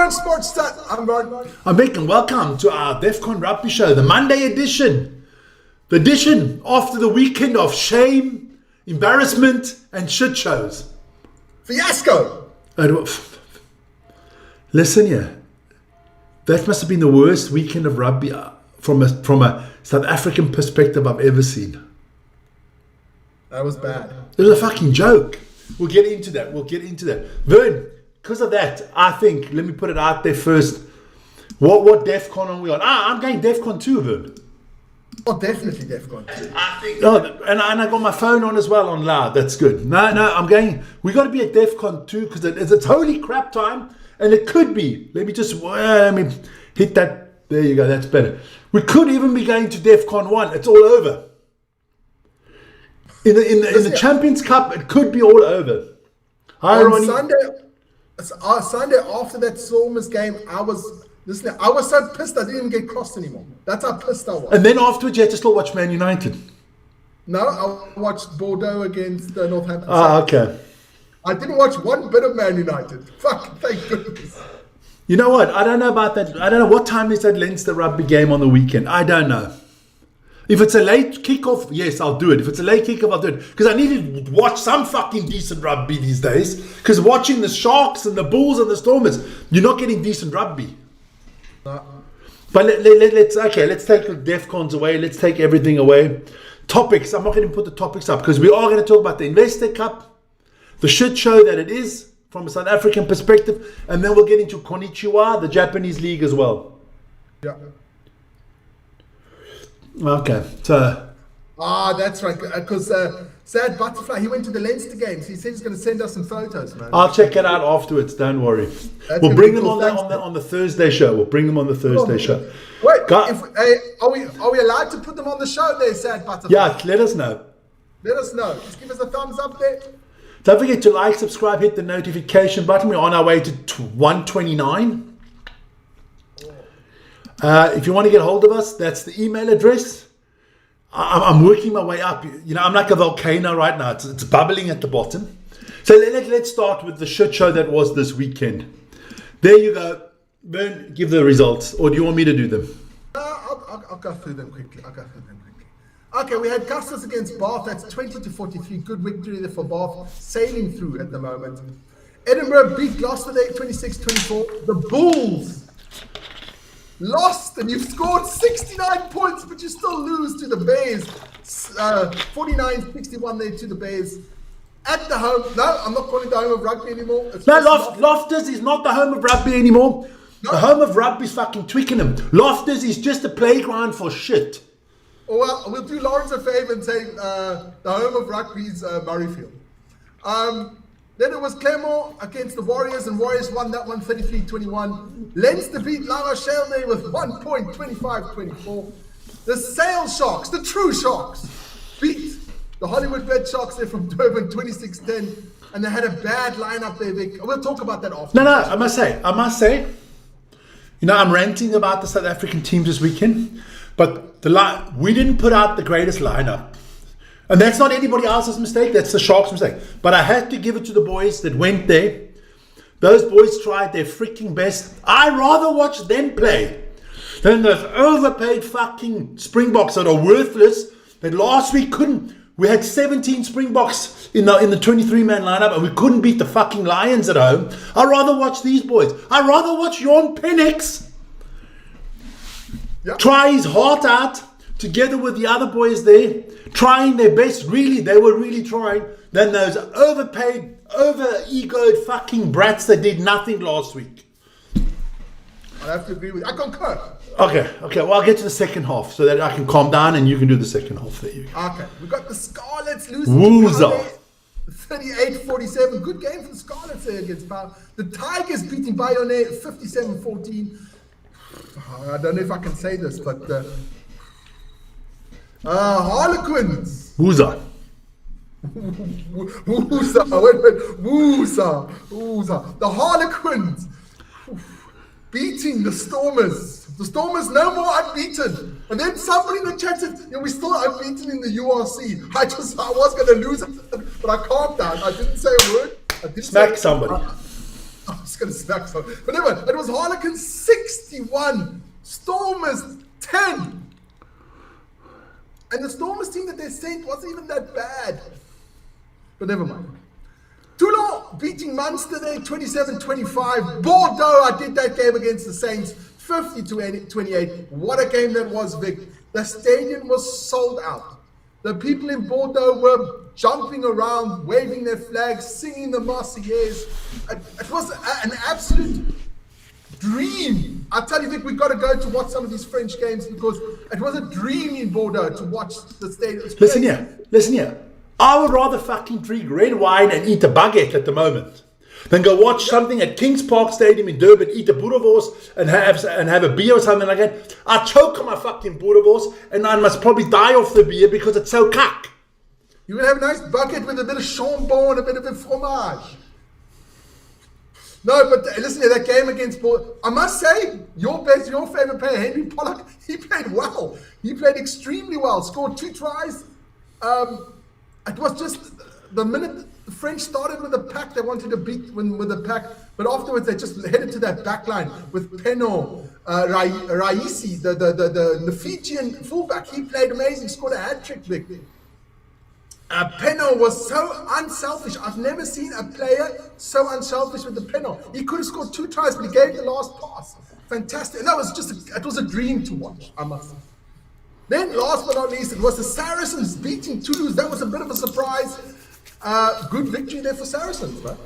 on, Sports Stat. I'm Ron. I'm Vic, and welcome to our Defcon Rugby show, the Monday edition. The edition after the weekend of shame, embarrassment, and shit shows. Fiasco. Listen here. That must have been the worst weekend of rugby from a South African perspective I've ever seen. That was bad. It was a fucking joke. We'll get into that. Vern, because of that, I think, let me put it out there first. What Defcon are we on? I'm going Defcon 2, Vern. Oh, definitely Defcon 2. I think. Oh, and I got my phone on as well on loud. That's good. No, I'm going. We got to be at Defcon 2 because it's holy crap time, and it could be. Let me hit that. There you go. That's better. We could even be going to Defcon 1. It's all over. In the Champions Cup, it could be all over. Hi, on Ronnie. Sunday after that Stormers game, I was so pissed I didn't even get crossed anymore. That's how pissed I was. And then afterwards, you had to still watch Man United. No, I watched Bordeaux against Northampton. Okay. I didn't watch one bit of Man United. Fuck, thank goodness. You know what? I don't know about that. I don't know what time is that Leinster rugby game on the weekend. I don't know. If it's a late kickoff, yes, I'll do it. If it's a late kickoff, I'll do it. Because I need to watch some fucking decent rugby these days. Because watching the Sharks and the Bulls and the Stormers, you're not getting decent rugby. No. But let's take the Defcons away. Let's take everything away. Topics. I'm not going to put the topics up because we are going to talk about the Investor Cup, the shit show that it is from a South African perspective, and then we'll get into Konnichiwa, the Japanese league as well. Yeah. Okay, so... that's right, because Sad Butterfly, he went to the Leinster games. He said he's going to send us some photos, man. I'll check it out afterwards, don't worry. We'll bring them on the Thursday show. Wait, are we allowed to put them on the show there, Sad Butterfly? Yeah, let us know. Just give us a thumbs up there. Don't forget to like, subscribe, hit the notification button. We're on our way to 129. If you want to get hold of us, that's the email address. I'm working my way up. You know, I'm like a volcano right now. It's bubbling at the bottom. So let's start with the shit show that was this weekend. There you go. Vern, give the results. Or do you want me to do them? I'll go through them quickly. Okay, we had Custis against Bath. That's 20-43. Good victory there for Bath. Sailing through at the moment. Edinburgh beat Gloucester 26-24. The Bulls lost, and you've scored 69 points, but you still lose to the Bears. 49-61 there to the Bears. At the home, no, I'm not calling it the home of rugby anymore. Loftus is not the home of rugby anymore. No. The home of rugby is fucking Twickenham. Loftus is just a playground for shit. Well, we'll do Lawrence a favour and say the home of rugby is Murrayfield. Then it was Claremont against the Warriors, and Warriors won that one 33-21. Leinster beat La Rochelle there with 1 point, 25-24. The Sale Sharks, the true Sharks, beat the Hollywood Red Sharks there from Durban 26-10, and they had a bad lineup there, Vic. We'll talk about that after. No, I must say, you know, I'm ranting about the South African teams this weekend, but we didn't put out the greatest lineup. And that's not anybody else's mistake. That's the Sharks' mistake. But I had to give it to the boys that went there. Those boys tried their freaking best. I'd rather watch them play than those overpaid fucking Springboks that are worthless. That last week couldn't. We had 17 Springboks in the 23-man lineup, and we couldn't beat the fucking Lions at home. I'd rather watch these boys. I'd rather watch Jorn Penix try his heart out together with the other boys there, trying their best. Really, they were really trying. Than those overpaid, over-egoed fucking brats that did nothing last week. I have to agree with you. I concur. Okay. Well, I'll get to the second half so that I can calm down and you can do the second half. There you go. Okay. We got the Scarlets losing. Wooza. 38-47. Good game for the Scarlets there against Power. The Tigers beating Bayonne 57-14. I don't know if I can say this, but Harlequins. Wooza. Wooza. The Harlequins beating the Stormers. The Stormers no more unbeaten. And then somebody in the chat said, we're still unbeaten in the URC. I was going to lose it, but I calmed down. I didn't say a word. Smack somebody. just going to smack some. But anyway, it was Harlequins 61, Stormers 10. And the Stormers team that they sent wasn't even that bad. But never mind. Toulon beating Munster there 27-25. Bordeaux, I did that game against the Saints, 50-28. What a game that was, Vic. The stadium was sold out. The people in Bordeaux were jumping around, waving their flags, singing the Marseillaise. It was an absolute dream. I tell you, Vic, we've got to go to watch some of these French games because it was a dream in Bordeaux to watch the stadium. Listen here. I would rather fucking drink red wine and eat a baguette at the moment than go watch something at Kings Park Stadium in Durban, eat a boerewors and have a beer or something like that. I choke on my fucking boerewors and I must probably die off the beer because it's so cack. You would have a nice bucket with a bit of chambon, a bit of fromage. No, but listen to that game against Bordeaux. I must say, your favorite player, Henry Pollock, he played well. He played extremely well. Scored 2 tries. It was just the minute the French started with the pack, they wanted to beat with the pack. But afterwards, they just headed to that back line with Peno, Raisi, the Fijian fullback. He played amazing, scored a hat-trick, Vic. Peno was so unselfish. I've never seen a player so unselfish with the Peno. He could have scored 2 tries, but he gave the last pass. Fantastic. And that was it was a dream to watch, I must say. Then, last but not least, it was the Saracens beating Toulouse. That was a bit of a surprise. Good victory there for Saracens, man.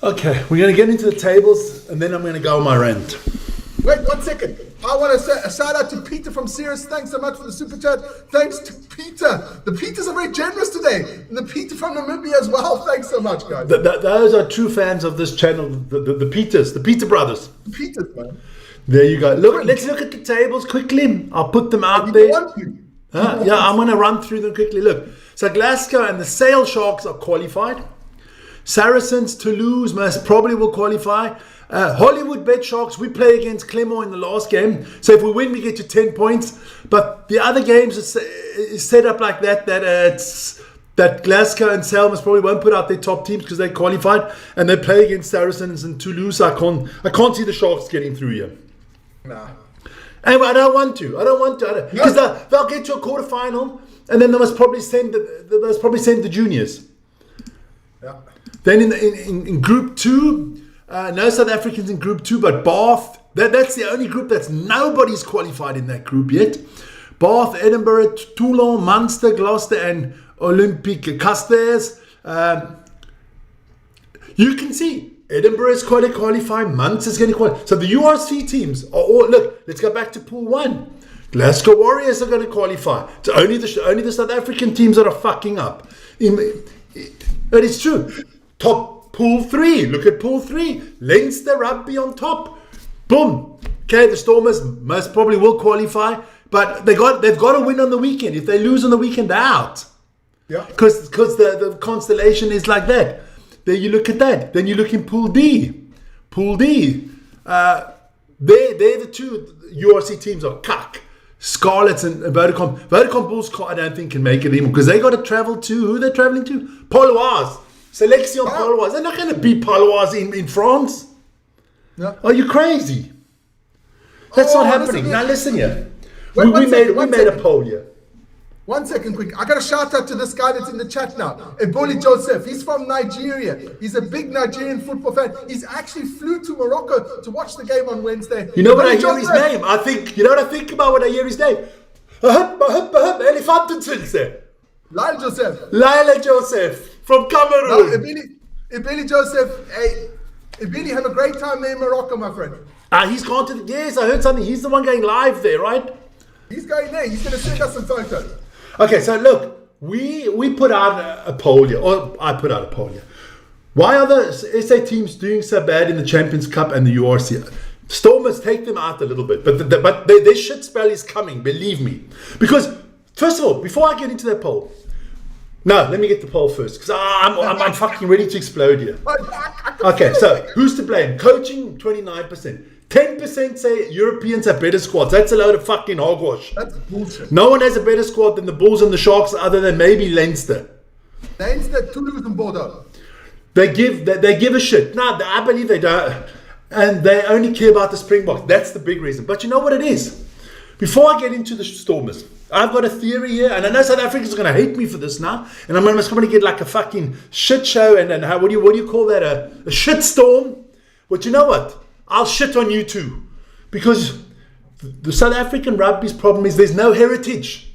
Okay, we're going to get into the tables, and then I'm going to go on my rant. Wait 1 second. I want to say a shout out to Peter from Sirius. Thanks so much for the super chat. Thanks to Peter. The Peters are very generous today. And the Peter from Namibia as well. Thanks so much, guys. Those are true fans of this channel. The Peters, the Peter brothers. The Peters, man. There you go. Let's look at the tables quickly. I'll put them out there. Yeah, I'm going to run through them quickly. Look, so Glasgow and the Sale Sharks are qualified. Saracens, Toulouse most probably will qualify. Hollywood Bet Sharks, we play against Clermont in the last game. So if we win, we get to 10 points. But the other games is set up like that that Glasgow and Sale most probably won't put out their top teams because they qualified. And they play against Saracens and Toulouse. I can't see the Sharks getting through here. Nah. Anyway, I don't want to. Because they'll get to a quarterfinal, and then they must probably send the juniors. Yeah. Then in Group 2, no South Africans in Group 2, but Bath. That's the only group that's nobody's qualified in that group yet. Bath, Edinburgh, Toulon, Munster, Gloucester, and Olympique Castres. You can see Edinburgh is going to qualify, Munster is going to qualify. So the URC teams are all, look, let's go back to Pool 1. Glasgow Warriors are going to qualify. It's only the South African teams that are fucking up. It is true. Top Pool 3. Look at Pool 3. Leinster Rugby on top. Boom. Okay, the Stormers most probably will qualify, but they've got to win on the weekend. If they lose on the weekend, they're out. Yeah. Because the constellation is like that. Then you look at that. Then you look in Pool D. Pool D. They're the 2 URC teams are CAC. Scarlets and Vodacom. Vodacom Bulls, I don't think can make it anymore because they got to travel to, who they're traveling to? Paloise. Selection Paloise. They're not going to beat Paloise in France. No. Are you crazy? That's not happening. Now listen here. We made a poll here. 1 second, quick. I got a shout out to this guy that's in the chat now. Eboli Joseph. He's from Nigeria. He's a big Nigerian football fan. He's actually flew to Morocco to watch the game on Wednesday. You know what I hear his name? You know what I think about when I hear his name? Lyle Joseph. Lyle Joseph from Cameroon. No, Ebeli Joseph. Hey, Ebeli, have a great time there in Morocco, my friend. He's gone to yes, I heard something. He's the one going live there, right? He's going there. He's going to send us some photos. Okay, so look, we put out a poll here, or I put out a poll here. Why are the SA teams doing so bad in the Champions Cup and the URC? Stormers take them out a little bit, but their shit spell is coming, believe me. Because, first of all, before I get into that poll, no, let me get the poll first, because I'm fucking ready to explode here. Okay, so who's to blame? Coaching, 29%. 10% say Europeans have better squads. That's a load of fucking hogwash. That's bullshit. No one has a better squad than the Bulls and the Sharks other than maybe Leinster. Leinster, Toulouse and Bordeaux. They give a shit. No, I believe they don't. And they only care about the Springboks. That's the big reason. But you know what it is? Before I get into the Stormers, I've got a theory here, and I know South Africans are going to hate me for this now, and I'm going to get like a fucking shit show, and how, what do you call that? A shit storm? But you know what? I'll shit on you too. Because the South African rugby's problem is there's no heritage.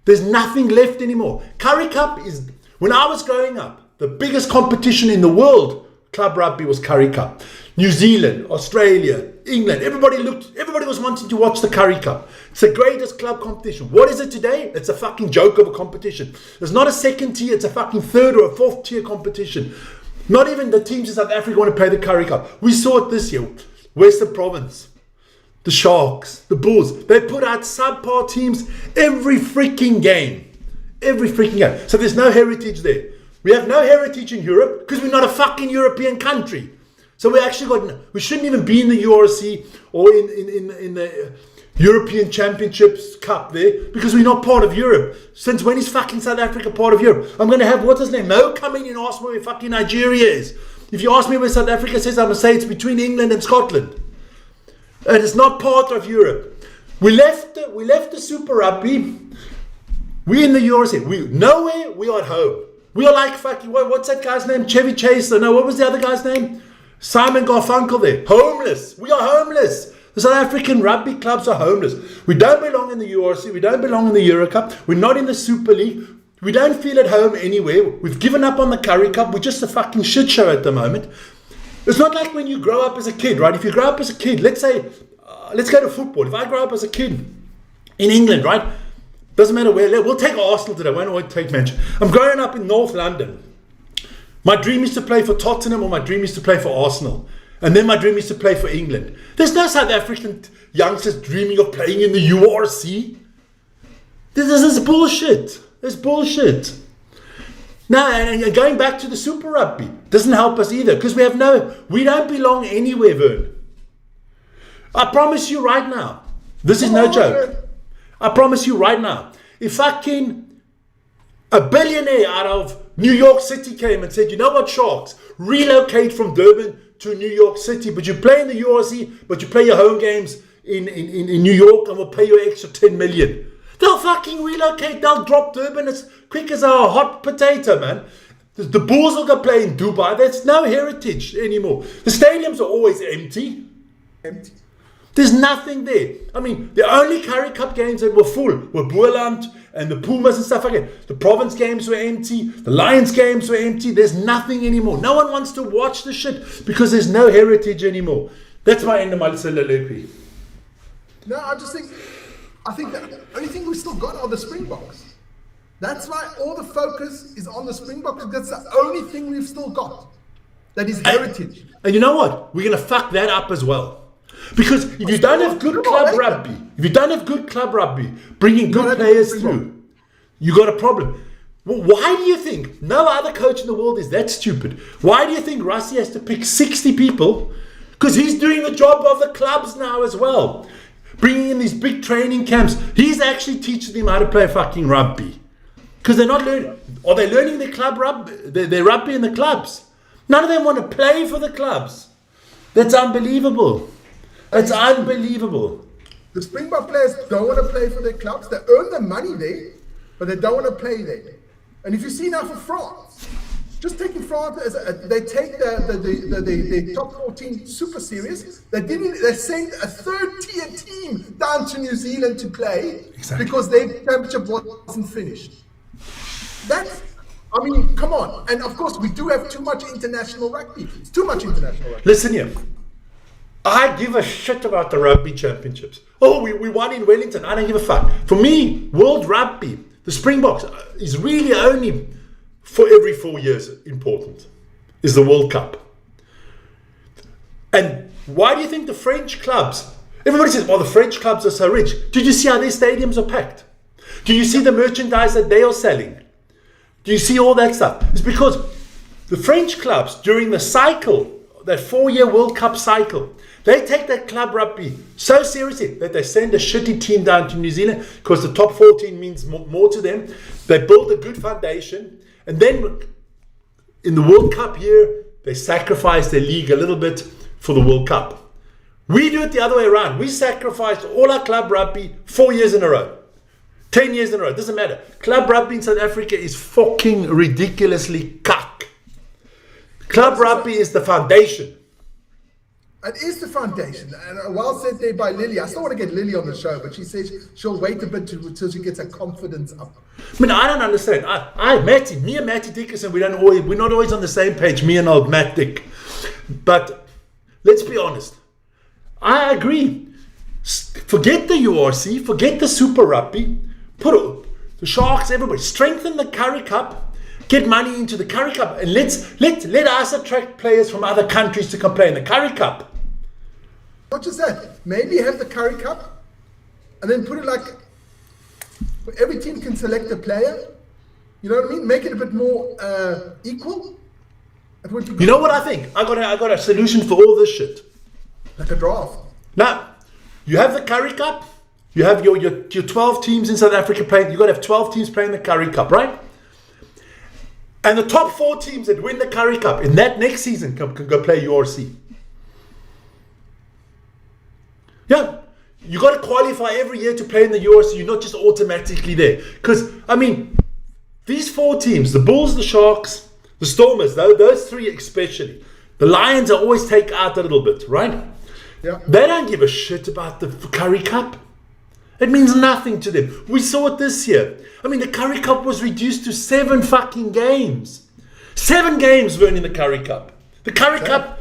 There's nothing left anymore. Currie Cup is, when I was growing up, the biggest competition in the world, club rugby, was Currie Cup. New Zealand, Australia, England, everybody was wanting to watch the Currie Cup. It's the greatest club competition. What is it today? It's a fucking joke of a competition. It's not a second tier, it's a fucking third or a fourth tier competition. Not even the teams in South Africa want to play the Currie Cup. We saw it this year. Western Province, the Sharks, the Bulls, they put out subpar teams every freaking game. Every freaking game. So there's no heritage there. We have no heritage in Europe because we're not a fucking European country. So we shouldn't even be in the URC or in the European Championships Cup there because we're not part of Europe. Since when is fucking South Africa part of Europe? I'm going to have, what's his name, Mo come in and ask me where fucking Nigeria is. If you ask me where South Africa is, I'm going to say it's between England and Scotland. And it's not part of Europe. We left the Super Rugby. We're in the URC. Nowhere, we are at home. We are like fucking, what's that guy's name? Chevy Chase? No, what was the other guy's name? Simon Garfunkel there. Homeless. We are homeless. The South African rugby clubs are homeless. We don't belong in the URC. We don't belong in the Euro Cup. We're not in the Super League. We don't feel at home anywhere. We've given up on the Currie Cup. We're just a fucking shit show at the moment. It's not like when you grow up as a kid, right? If you grow up as a kid, let's say, let's go to football. If I grow up as a kid in England, right? Doesn't matter where. We'll take Arsenal today. Why don't we take Manchester? I'm growing up in North London. My dream is to play for Tottenham, or my dream is to play for Arsenal. And then my dream is to play for England. There's no South African youngsters dreaming of playing in the URC. This is bullshit. It's bullshit. Now, and going back to the Super Rugby, doesn't help us either, because we don't belong anywhere, Vern. I promise you right now, this is no joke. I promise you right now, if fucking a billionaire out of New York City came and said, you know what, Sharks, relocate from Durban to New York City, but you play in the URC, but you play your home games in New York, and we'll pay you an extra 10 million. They'll fucking relocate. They'll drop Durban as quick as a hot potato, man. The Bulls will go play in Dubai. There's no heritage anymore. The stadiums are always empty. There's nothing there. I mean, the only Currie Cup games that were full were Boerland and the Pumas and stuff like that. The Province games were empty. The Lions games were empty. There's nothing anymore. No one wants to watch the shit because there's no heritage anymore. That's my end of my soliloquy. No, I think that the only thing we still got are the Springboks. That's why all the focus is on the Springboks. That's the only thing we've still got. That is heritage. And you know what? We're going to fuck that up as well. Because if you don't have good club rugby, bringing good players through, you got a problem. Well, why do you think no other coach in the world is that stupid? Why do you think Rassie has to pick 60 people? Because he's doing the job of the clubs now as well. Bringing in these big training camps. He's actually teaching them how to play fucking rugby. Because they're not learning. Are they learning their club rugby? Their rugby in the clubs? None of them want to play for the clubs. That's unbelievable. It's unbelievable. The Springbok players don't want to play for their clubs. They earn the money there, but they don't want to play there. And if you see now for France, just taking France, they take the top 14 super serious. They sent a third-tier team down to New Zealand to play because their championship wasn't finished. Come on. And of course, we do have too much international rugby. It's too much international rugby. Listen here. I give a shit about the rugby championships. Oh, we won in Wellington. I don't give a fuck. For me, World Rugby, the Springboks, is really only for every 4 years important, is the World Cup. And why do you think the French clubs, everybody says, well, the French clubs are so rich. Did you see how their stadiums are packed? Do you see the merchandise that they are selling? Do you see all that stuff? It's because the French clubs, during the cycle, that 4-year World Cup cycle, they take that club rugby so seriously that they send a shitty team down to New Zealand because the top 14 means more to them. They build a good foundation, and then in the World Cup year, they sacrifice their league a little bit for the World Cup. We do it the other way around. We sacrificed all our club rugby 4 years in a row. 10 years in a row. It doesn't matter. Club rugby in South Africa is fucking ridiculously cuck. Club rugby is the foundation. It is the foundation. And well said there by Lily. I still want to get Lily on the show, but she says she'll wait a bit until she gets her confidence up. I mean, I don't understand. Me and Matty Dickerson, we're not always on the same page, me and old Matt Dick. But let's be honest. I agree. Forget the URC, forget the Super Rugby, put the Sharks, everybody, strengthen the Curry Cup, get money into the Curry Cup, and let us attract players from other countries to come play in the Curry Cup. Not just that, maybe have the Curry Cup, and then put it like every team can select a player. You know what I mean? Make it a bit more equal. It would be good. You know what I think? I got a solution for all this shit. Like a draft. Now, you have the Curry Cup. You have your 12 teams in South Africa playing. You've got to have 12 teams playing the Curry Cup, right? And the top 4 teams that win the Curry Cup in that next season can go play URC. Yeah. You got to qualify every year to play in the URC. You're not just automatically there. Because, I mean, these 4 teams, the Bulls, the Sharks, the Stormers, those 3 especially, the Lions are always take out a little bit, right? Yeah. They don't give a shit about the Curry Cup. It means nothing to them. We saw it this year. I mean, the Curry Cup was reduced to 7 fucking games. 7 games weren't in the Curry Cup. The Curry Cup,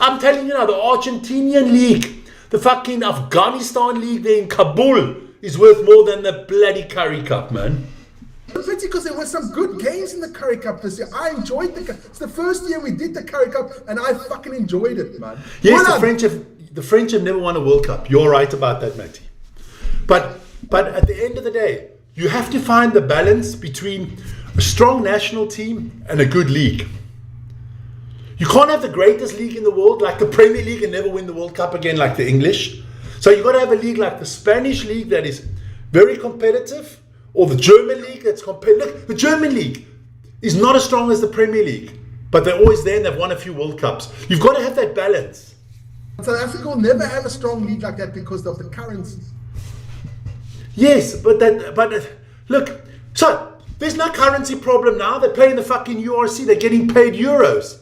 I'm telling you now, the Argentinian league, the fucking Afghanistan league there in Kabul is worth more than the bloody Curry Cup, man. Pity because there were some good games in the Curry Cup this year. I enjoyed it's the first year we did the Curry Cup, and I fucking enjoyed it, man. Yes, the French have never won a World Cup. You're right about that, Matty. But at the end of the day, you have to find the balance between a strong national team and a good league. You can't have the greatest league in the world, like the Premier League, and never win the World Cup again like the English. So you've got to have a league like the Spanish league that is very competitive, or the German league that's competitive. Look, the German league is not as strong as the Premier League, but they're always there and they've won a few World Cups. You've got to have that balance. South Africa will never have a strong league like that because of the currency. Yes, but look, so there's no currency problem now. They're playing the fucking URC. They're getting paid euros.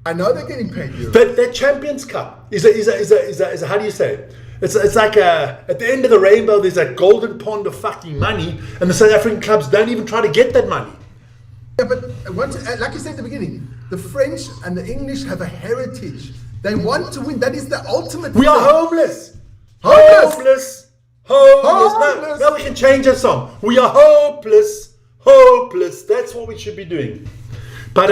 I know they're getting paid euros. But their Champions Cup is a how do you say it? It's like at the end of the rainbow, there's a golden pond of fucking money, and the South African clubs don't even try to get that money. Yeah, but like you said at the beginning, the French and the English have a heritage. They want to win. That is the ultimate. We are homeless. Hopeless. Now we can change that song. We are hopeless. That's what we should be doing. But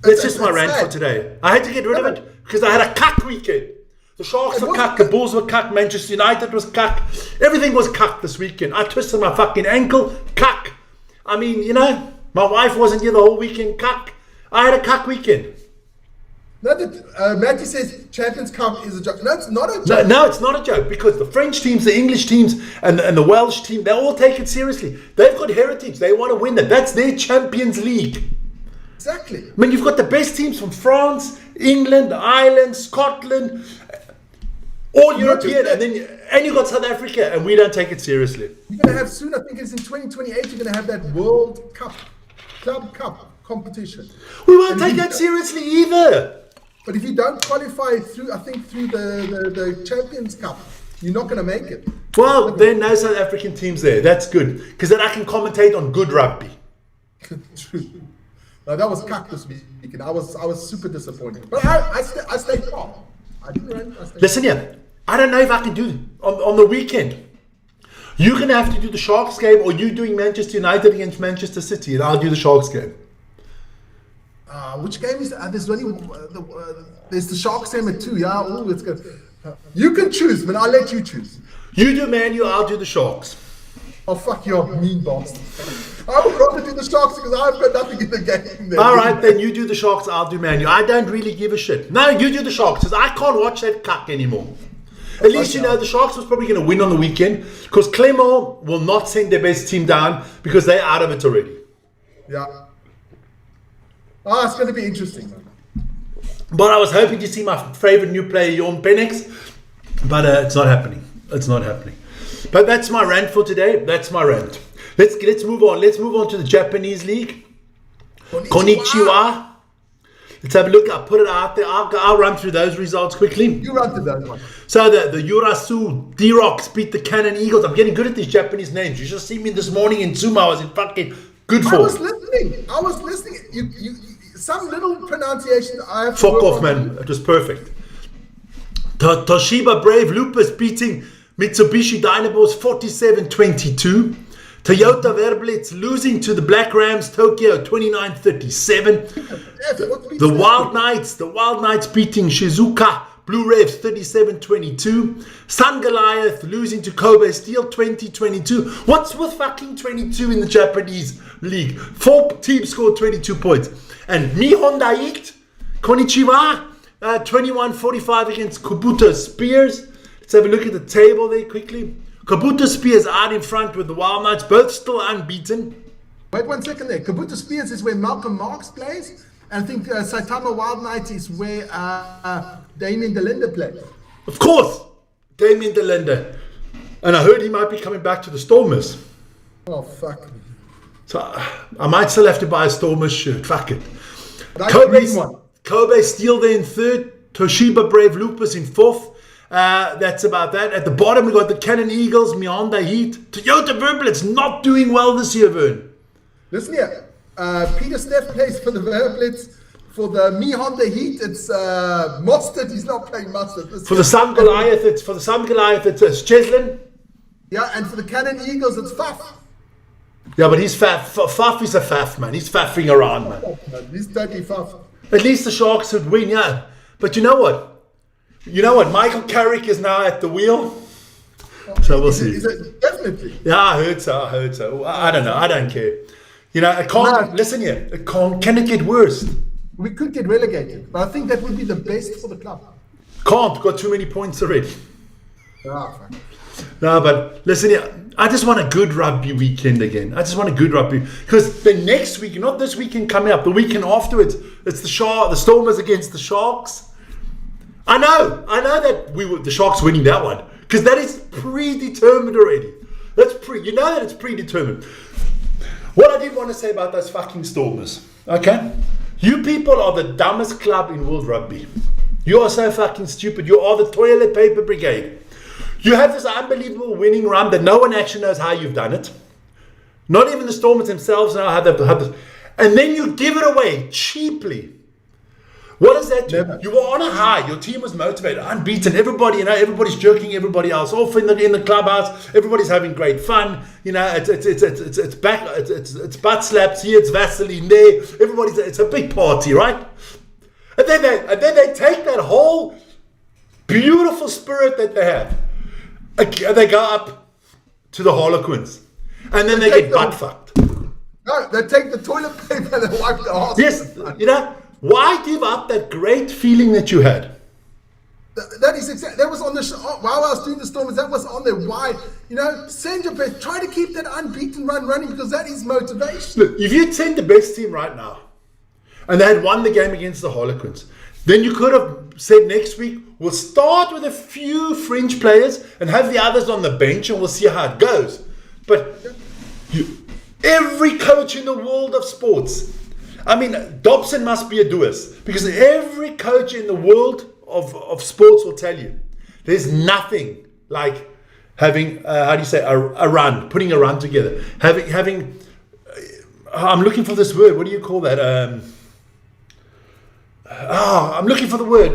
that's just my rant for today. I had to get rid of it because I had a cuck weekend. The Sharks were cuck, the Bulls were cuck, Manchester United was cuck. Everything was cuck this weekend. I twisted my fucking ankle, cuck. I mean, you know, my wife wasn't here the whole weekend, cuck. I had a cuck weekend. No, Matty says Champions Cup is a joke. No, it's not a joke. No, it's not a joke because the French teams, the English teams, and the Welsh team, they all take it seriously. They've got heritage. They want to win it. That's their Champions League. Exactly. I mean, you've got the best teams from France, England, Ireland, Scotland, all European, and you've got South Africa, and we don't take it seriously. You're going to have soon, I think it's in 2028, you're going to have that World Cup, Club Cup competition. We won't take that seriously either. But if you don't qualify through, I think through the Champions Cup, you're not going to make it. Well, then no South African teams there. That's good. Because then I can commentate on good rugby. True. No, that was cuck this weekend. I was super disappointed. But I stayed calm. Listen here. I don't know if I can do it on the weekend. You're going to have to do the Sharks game, or you doing Manchester United against Manchester City, and I'll do the Sharks game. Which game is that? There's the Sharks game at 2. Yeah, it's good. You can choose, man. I'll let you choose. You do Man U, I'll do the Sharks. Oh, fuck you, mean bastard. I would rather do the Sharks because I've got nothing in the game there. All right, then you do the Sharks, I'll do Man U. I don't really give a shit. No, you do the Sharks because I can't watch that cuck anymore. At least you know the Sharks was probably going to win on the weekend because Clermont will not send their best team down because they're out of it already. Yeah. Oh, it's going to be interesting, man. But I was hoping to see my favorite new player, Jorn Penix, but it's not happening. It's not happening. But that's my rant for today. That's my rant. Let's move on. Let's move on to the Japanese league. Konnichiwa. Let's have a look. I'll put it out there. I'll run through those results quickly. You run through those ones. So the Urasu D-Rocks beat the Cannon Eagles. I'm getting good at these Japanese names. You should see me this morning in Sumo. I was in fucking good form. I was listening. You some little pronunciation I have to Fuck work off, on. man. It was perfect. Toshiba Brave Lupus beating Mitsubishi Dynamos 47-22. Toyota Verblitz losing to the Black Rams Tokyo 29-37. The Wild Knights beating Shizuoka Blue Revs 37-22. Sun Goliath losing to Kobe Steel 20-22. What's with fucking 22 in the Japanese league? 4 teams scored 22 points. And Nihon Daiichi, Konnichiwa, 21-45 against Kabuto Spears. Let's have a look at the table there quickly. Kabuto Spears out in front with the Wild Knights, both still unbeaten. Wait 1 second there. Kabuto Spears is where Malcolm Marks plays. And I think Saitama Wild Knights is where Damien Delenda plays. Of course, Damien Delenda. And I heard he might be coming back to the Stormers. Oh, fuck. So I might still have to buy a Stormers shirt. Fuck it. Kobe Steel there in third. Toshiba Brave Lupus in fourth. That's about that. At the bottom, we got the Cannon Eagles, Mihonda Heat. Toyota Verblitz not doing well this year, Vern. Listen here. Peter Steff plays for the Verblitz. For the Mihonda Heat, it's Mustard. He's not playing Mustard. For the Sun Goliath, it's Cheslin. Yeah, and for the Cannon Eagles, it's Faf. Yeah, but he's Faf. Faf is a Faf, man. He's faffing around, man. He's totally Faf. At least the Sharks would win, yeah. But you know what? Michael Carrick is now at the wheel. So we'll see. Is it definitely? Yeah, I heard so. I don't know. I don't care. It can't. Listen here. It can't. Can it get worse? We could get relegated, but I think that would be the best for the club. Can't. Got too many points already. Fuck. No, but listen here. I just want a good rugby weekend again. I just want a good rugby. Because the next week, not this weekend coming up, the weekend afterwards, it's the Stormers against the Sharks. I know that the Sharks winning that one. Because that is predetermined already. You know that it's predetermined. What I did want to say about those fucking Stormers, okay? You people are the dumbest club in world rugby. You are so fucking stupid. You are the toilet paper brigade. You have this unbelievable winning run that no one actually knows how you've done it. Not even the Stormers themselves know how they've done it. And then you give it away cheaply. What does that do? Never. You were on a high. Your team was motivated, unbeaten. Everybody, everybody's jerking everybody else off in the clubhouse. Everybody's having great fun. It's butt slaps here. It's Vaseline there. It's a big party, right? And then they take that whole beautiful spirit that they have, and they go up to the Harlequins, and then they get butt fucked. No, they take the toilet paper and they wipe the arse. Yes, why give up that great feeling that you had? That is exactly. That was on the while I was doing the Stormers. That was on there. Why? Send your best. Try to keep that unbeaten run running because that is motivation. Look, if you'd sent the best team right now, and they had won the game against the Harlequins, then you could have said next week we'll start with a few fringe players and have the others on the bench, and we'll see how it goes. But every coach in the world of sports. I mean, Dobson must be a doers because every coach in the world of sports will tell you there's nothing like having a run, putting a run together, having. I'm looking for this word. What do you call that? I'm looking for the word.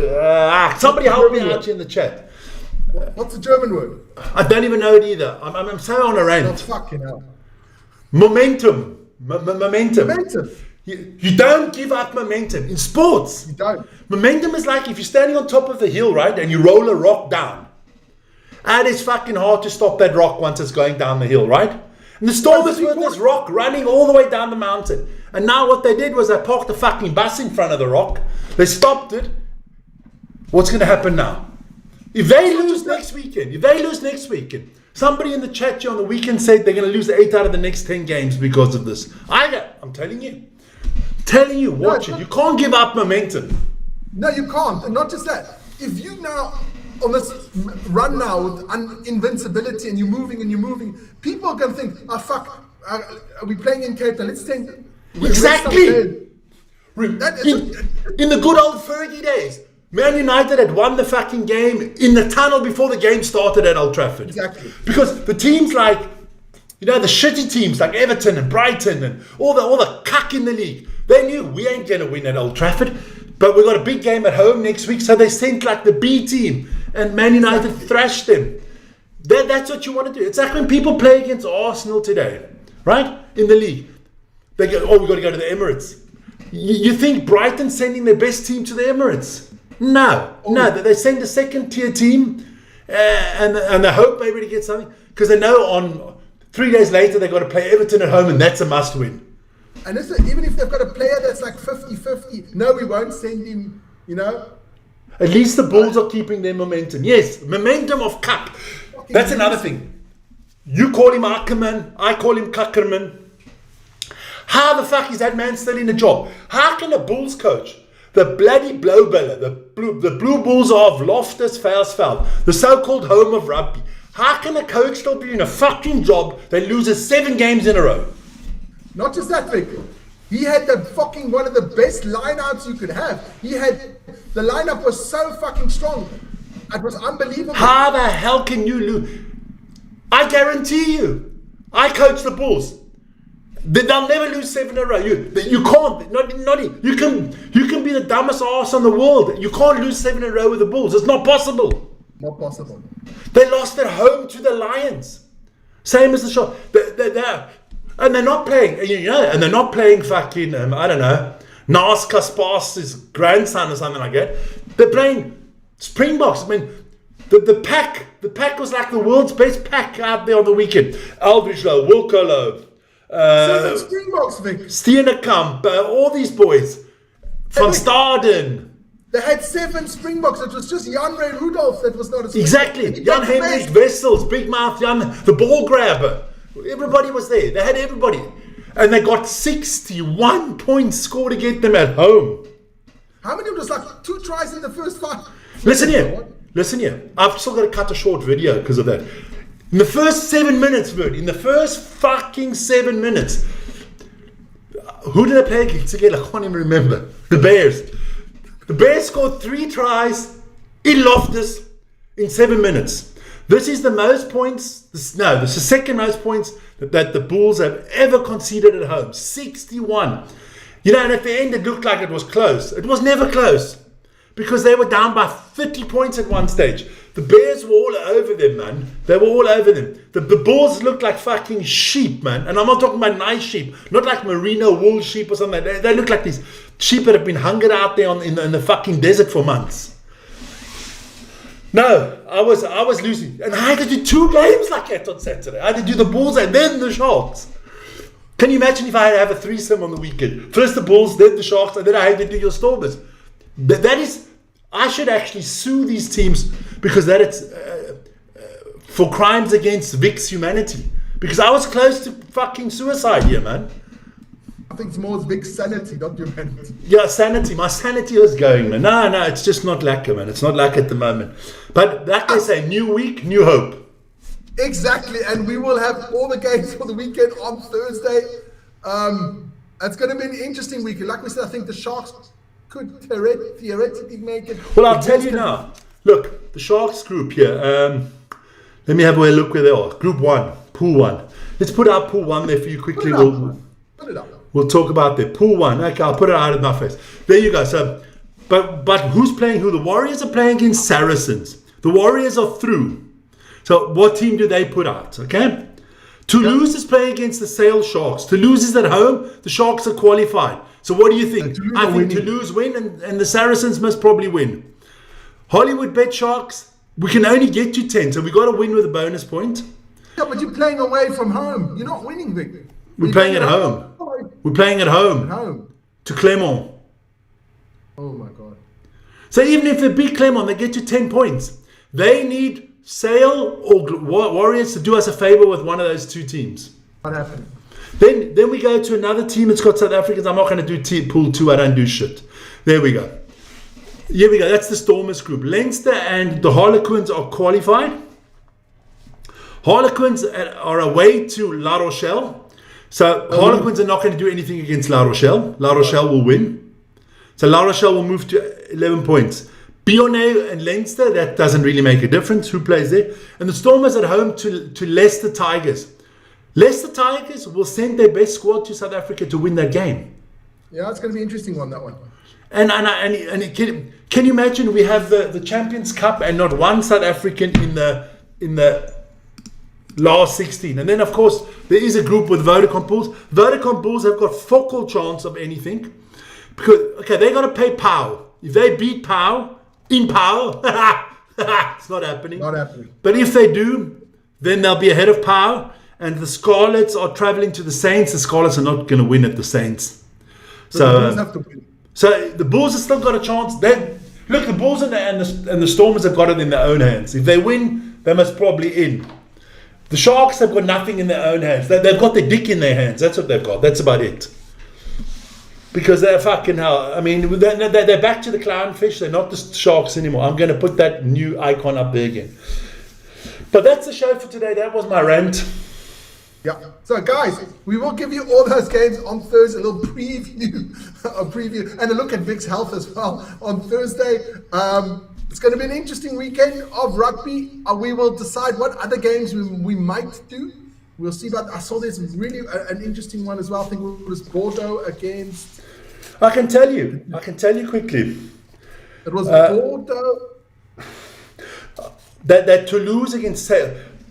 Somebody help me out in the chat. What's the German word? I don't even know it either. I'm so on a rant. Oh, fucking hell. Momentum. Momentum. Momentum. You don't give up momentum in sports. You don't. Momentum is like if you're standing on top of the hill, right, and you roll a rock down. And it's fucking hard to stop that rock once it's going down the hill, right? And the Stormers were this rock running all the way down the mountain. And now what they did was they parked the fucking bus in front of the rock. They stopped it. What's going to happen now? If they lose next weekend, somebody in the chat on the weekend said they're going to lose 8 out of the next 10 games because of this. I'm telling you. Telling you, watch it. You can't give up momentum. No, you can't. And not just that. If you now, on this run now with invincibility and you're moving, people are going to think, oh, fuck, are we playing in Cape Town? Let's take... Exactly. In the good old Fergie days, Man United had won the fucking game in the tunnel before the game started at Old Trafford. Exactly. Because the teams like, you know, the shitty teams like Everton and Brighton and all the cuck in the league, they knew we ain't going to win at Old Trafford, but we got a big game at home next week, so they sent like the B team, and Man United thrashed them. That's what you want to do. It's like when people play against Arsenal today, right, in the league. They go, oh, we've got to go to the Emirates. You think Brighton's sending their best team to the Emirates? No. They send a second tier team and they hope maybe to get something, because they know on 3 days later they've got to play Everton at home, and that's a must win. And even if they've got a player that's like 50-50, no, we won't send him, you know. At least the Bulls are keeping their momentum. Yes, momentum of cup. That's another thing. You call him Ackerman, I call him Kuckerman. How the fuck is that man still in a job? How can a Bulls coach, the bloody blowbiller, the Blue Bulls of Loftus Versfeld, the so-called home of rugby, how can a coach still be in a fucking job that loses 7 games in a row? Not just that, Vic. He had the fucking one of the best lineouts you could have. The lineup was so fucking strong. It was unbelievable. How the hell can you lose? I guarantee you, I coach the Bulls. They'll never lose 7 in a row. You can't. You can be the dumbest arse in the world. You can't lose 7 in a row with the Bulls. It's not possible. Not possible. They lost at home to the Lions. Same as the Sharks. And they're not playing, and they're not playing fucking, I don't know, Nas Kaspar's grandson or something like that. They're playing Springboks. I mean, the pack was like the world's best pack out there on the weekend. Aldridge Lowe, Wilco Lowe, 7 Springboks, Vic. Steenekamp, all these boys. Van Staden. They had 7 Springboks. It was just Jan Ray Rudolph that was not a Springbok. Exactly. Jan Hendrik Wessels, Big Mouth Jan, the ball grabber. Everybody was there. They had everybody. And they got 61 points scored against them at home. How many? It was like 2 tries in the first 5. Listen here. I've still got to cut a short video because of that. In the first 7 minutes, Vern, in the first fucking 7 minutes, who did they play against again? I can't even remember. The Bears. The Bears scored 3 tries in Loftus in 7 minutes. This is the most points, this is the second most points that the Bulls have ever conceded at home. 61. You know, and at the end it looked like it was close. It was never close, because they were down by 30 points at one stage. The Bears were all over them, man. They were all over them. The Bulls looked like fucking sheep, man. And I'm not talking about nice sheep, not like merino wool sheep or something. They look like these sheep that have been hungered out there in the fucking desert for months. No, I was losing. And I had to do 2 games like that on Saturday. I had to do the Bulls and then the Sharks. Can you imagine if I had to have a threesome on the weekend? First the Bulls, then the Sharks, and then I had to do your Stormers. That is, I should actually sue these teams, because that it's for crimes against Vic's humanity. Because I was close to fucking suicide here, man. I think it's more Vic's sanity, not humanity. Yeah, sanity. My sanity is going, man. No, it's just not lacquer, man. It's not lacquer at the moment. But like they say, new week, new hope. Exactly, and we will have all the games for the weekend on Thursday. It's going to be an interesting weekend. Like we said, I think the Sharks could theoretically make it. Well, I'll tell you now. Look, the Sharks group here. Let me have a look where they are. Group 1, Pool 1. Let's put out Pool 1 there for you quickly. Put it up. We'll talk about that. Pool 1. Okay, I'll put it out of my face. There you go. So, but who's playing who? The Warriors are playing against Saracens. The Warriors are through. So what team do they put out? Okay. Toulouse is playing against the Sale Sharks. Toulouse is at home. The Sharks are qualified. So what do you think? I think Toulouse win, and the Saracens must probably win. Hollywood bet Sharks. We can only get to 10, so we got to win with a bonus point. Yeah, but you're playing away from home. You're not winning, Vic. We're playing at home. We're playing at home. To Clermont. Oh my God. So even if they beat Clermont, they get to 10 points. They need Sale or Warriors to do us a favor with one of those 2 teams. What happened? Then we go to another team that's got South Africans. I'm not going to do pool 2. I don't do shit. There we go. Here we go. That's the Stormers group. Leinster and the Harlequins are qualified. Harlequins are away to La Rochelle. So Harlequins are not going to do anything against La Rochelle. La Rochelle will win. So La Rochelle will move to 11 points. Bionnet and Leinster, that doesn't really make a difference. Who plays there? And the Stormers at home to Leicester Tigers. Leicester Tigers will send their best squad to South Africa to win that game. Yeah, it's going to be an interesting one, that one. And can you imagine we have the Champions Cup and not one South African in the last 16? And then, of course, there is a group with Vodacom Bulls. Vodacom Bulls have got focal chance of anything. Because, okay, they're going to pay POW. If they beat POW, in POW, it's not happening. Not happening. But if they do, then they'll be ahead of POW. And the Scarlets are traveling to the Saints. The Scarlets are not going to win at the Saints. So the Bulls have to win. So the Bulls have still got a chance. Look, the Bulls and the Stormers have got it in their own hands. If they win, they must probably in. The Sharks have got nothing in their own hands. They've got their dick in their hands. That's what they've got. That's about it. Because they're fucking hell. I mean, they're back to the clownfish. They're not the Sharks anymore. I'm going to put that new icon up there again. But that's the show for today. That was my rant. Yeah. So, guys, we will give you all those games on Thursday. A little preview, and a look at Vic's health as well on Thursday. It's going to be an interesting weekend of rugby. We will decide what other games we might do. We'll see. But I saw there's really an interesting one as well. I think it was Bordeaux against. I can tell you quickly. It was Bordeaux. That Toulouse against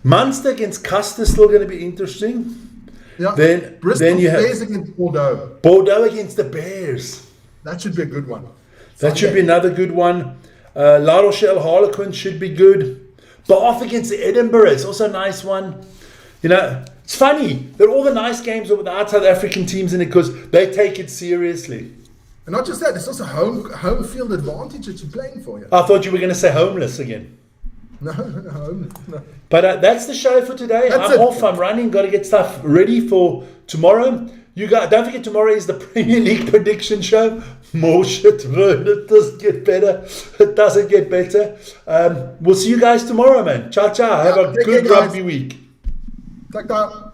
Munster against Custer is still going to be interesting. Yeah. Then you have against Bordeaux. Bordeaux against the Bears. That should be a good one. That should be another good one. La Rochelle Harlequins should be good. Bath against Edinburgh is also a nice one. You know, it's funny that all the nice games are without South African teams in it because they take it seriously. And not just that, it's also home field advantage that you're playing for. Yeah. I thought you were going to say homeless again. No. But that's the show for today. I'm off. I'm running. Got to get stuff ready for tomorrow. You guys, don't forget, tomorrow is the Premier League prediction show. More shit, man. It doesn't get better. It doesn't get better. We'll see you guys tomorrow, man. Ciao, ciao. Have a good rugby week. Take that.